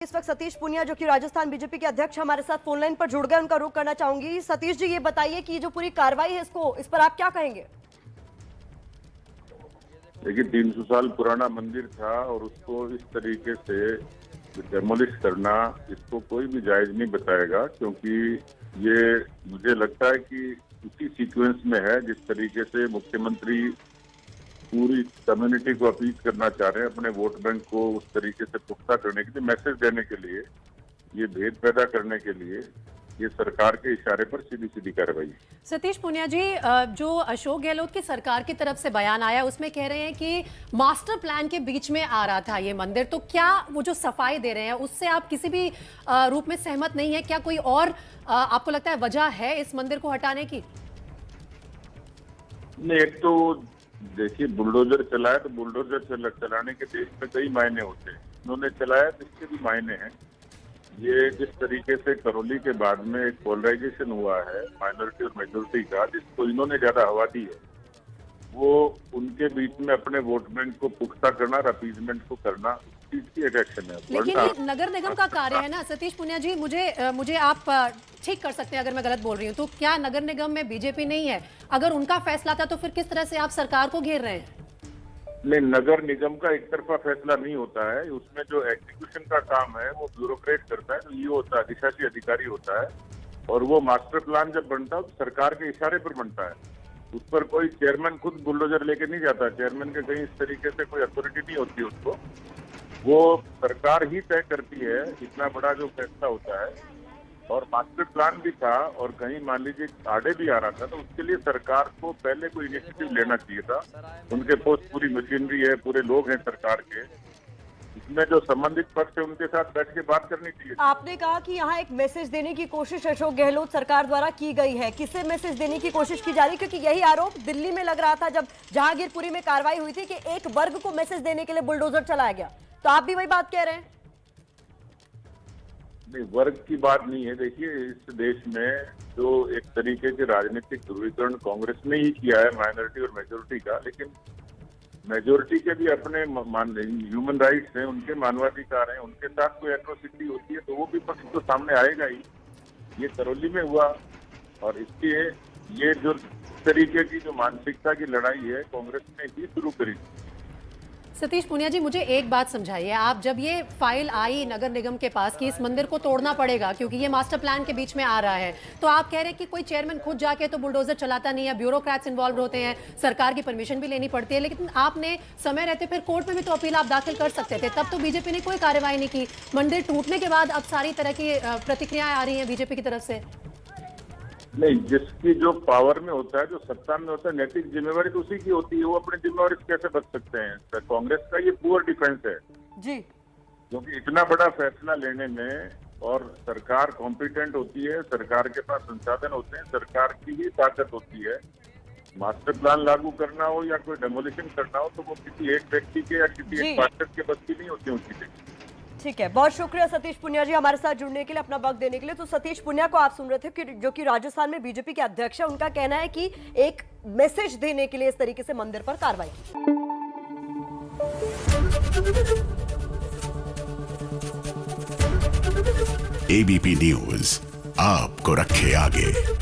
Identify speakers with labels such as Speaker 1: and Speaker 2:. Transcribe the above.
Speaker 1: इस वक्त सतीश पुनिया जो कि राजस्थान बीजेपी के अध्यक्ष हमारे साथ फोनलाइन पर जुड़ गए, उनका रुख करना चाहूंगी। सतीश जी, ये बताइए कि जो पूरी कार्रवाई है इस पर आप क्या कहेंगे?
Speaker 2: देखिए, 300 साल पुराना मंदिर था और उसको इस तरीके से डेमोलिश करना, इसको कोई भी जायज नहीं बताएगा, क्योंकि ये मुझे लगता है कि उसी सीक्वेंस में है जिस तरीके से मुख्यमंत्री पूरी कम्युनिटी को अपील करना चाह रहे हैं, अपने वोट बैंक को उस तरीके से पुख्ता करने के लिए, मैसेज देने के लिए, ये भेद पैदा करने के लिए ये सरकार के इशारे पर सीधी सीधी कार्रवाई है।
Speaker 3: सतीश पुनिया जी, जो अशोक गहलोत की सरकार की तरफ से बयान आया उसमें कह रहे हैं कि मास्टर प्लान के बीच में आ रहा था ये मंदिर, तो क्या वो जो सफाई दे रहे हैं उससे आप किसी भी रूप में सहमत नहीं है? क्या कोई और आपको लगता है वजह है इस मंदिर को हटाने की?
Speaker 2: नहीं, एक तो देखिए, बुलडोजर चलाया तो बुलडोजर चलाने के देश में कई मायने होते हैं, उन्होंने चलाया तो इसके भी मायने हैं। ये जिस तरीके से करौली के बाद में एक पोलराइजेशन हुआ है माइनॉरिटी और मेजोरिटी का, जिसको इन्होंने ज्यादा हवा दी है, वो उनके बीच में अपने वोट बैंक को पुख्ता करना, अपीजमेंट को करना, उस चीज की एक एक्शन है।
Speaker 3: लेकिन ये नगर निगम का कार्य है ना सतीश पुनिया जी, मुझे आप ठीक कर सकते हैं अगर मैं गलत बोल रही हूँ, तो क्या नगर निगम में बीजेपी नहीं है? अगर उनका फैसला था तो फिर किस तरह से आप सरकार को घेर रहे हैं?
Speaker 2: नहीं, नगर निगम का एक तरफा फैसला नहीं होता है, उसमें जो एग्जीक्यूशन का काम है वो ब्यूरोक्रेट करता है, तो ये होता है अधिशासी अधिकारी होता है, और वो मास्टर प्लान जब बनता है तो सरकार के इशारे पर बनता है। उस पर कोई चेयरमैन खुद बुलडोजर लेके नहीं जाता, चेयरमैन के कहीं इस तरीके से कोई अथॉरिटी नहीं होती उसको, वो सरकार ही तय करती है इतना बड़ा जो फैसला होता है। और मास्टर प्लान भी था और कहीं मान लीजिए आड़े भी आ रहा था, तो उसके लिए सरकार को पहले कोई इनिशिएटिव लेना चाहिए था। उनके पास पूरी मशीनरी है, पूरे लोग हैं सरकार के, इसमें जो संबंधित पक्ष है उनके साथ बैठ के बात करनी चाहिए।
Speaker 1: आपने कहा कि यहाँ एक मैसेज देने की कोशिश अशोक गहलोत सरकार द्वारा की गई है, किसे मैसेज देने की कोशिश की जा रही है? क्योंकि यही आरोप दिल्ली में लग रहा था जब जहांगीरपुरी में कार्रवाई हुई थी कि एक वर्ग को मैसेज देने के लिए बुलडोजर चलाया गया, तो आप भी वही बात कह रहे हैं?
Speaker 2: नहीं, वर्ग की बात नहीं है। देखिए, इस देश में जो एक तरीके के राजनीतिक ध्रुवीकरण कांग्रेस ने ही किया है माइनॉरिटी और मेजोरिटी का, लेकिन मेजोरिटी के भी अपने ह्यूमन राइट्स हैं, उनके मानवाधिकार हैं, उनके साथ कोई एट्रोसिटी होती है तो वो भी पक्ष तो सामने आएगा ही। ये करौली में हुआ और इसलिए ये जो तरीके की जो मानसिकता की लड़ाई है कांग्रेस ने ही शुरू करी।
Speaker 3: सतीश पुनिया जी, मुझे एक बात समझाइए, आप जब ये फाइल आई नगर निगम के पास कि इस मंदिर को तोड़ना पड़ेगा क्योंकि ये मास्टर प्लान के बीच में आ रहा है, तो आप कह रहे हैं कि कोई चेयरमैन खुद जाके तो बुलडोजर चलाता नहीं है, ब्यूरोक्रेट्स इन्वॉल्व होते हैं, सरकार की परमिशन भी लेनी पड़ती है, लेकिन आपने समय रहते फिर कोर्ट में भी तो अपील आप दाखिल कर सकते थे, तब तो बीजेपी ने कोई कार्रवाई नहीं की। मंदिर टूटने के बाद अब सारी तरह की प्रतिक्रियाएं आ रही हैं बीजेपी की तरफ से।
Speaker 2: नहीं, जिसकी जो पावर में होता है, जो सत्ता में होता है, नैतिक जिम्मेवारी तो उसी की होती है, वो अपनी जिम्मेवारी से कैसे बच सकते हैं? तो कांग्रेस का ये पुअर डिफेंस है
Speaker 1: जी,
Speaker 2: क्योंकि इतना बड़ा फैसला लेने में और सरकार कॉम्पिटेंट होती है, सरकार के पास संसाधन होते हैं, सरकार की ही ताकत होती है। मास्टर प्लान लागू करना हो या कोई डेमोलिशन करना हो तो वो किसी एक व्यक्ति के या किसी एक पार्षद के बस की नहीं होती उनकी।
Speaker 1: ठीक है, बहुत शुक्रिया सतीश पुनिया जी हमारे साथ जुड़ने के लिए, अपना वक्त देने के लिए। तो सतीश पुनिया को आप सुन रहे थे कि जो कि राजस्थान में बीजेपी के अध्यक्ष है, उनका कहना है कि एक मैसेज देने के लिए इस तरीके से मंदिर पर कार्रवाई की।
Speaker 4: एबीपी न्यूज आपको रखे आगे।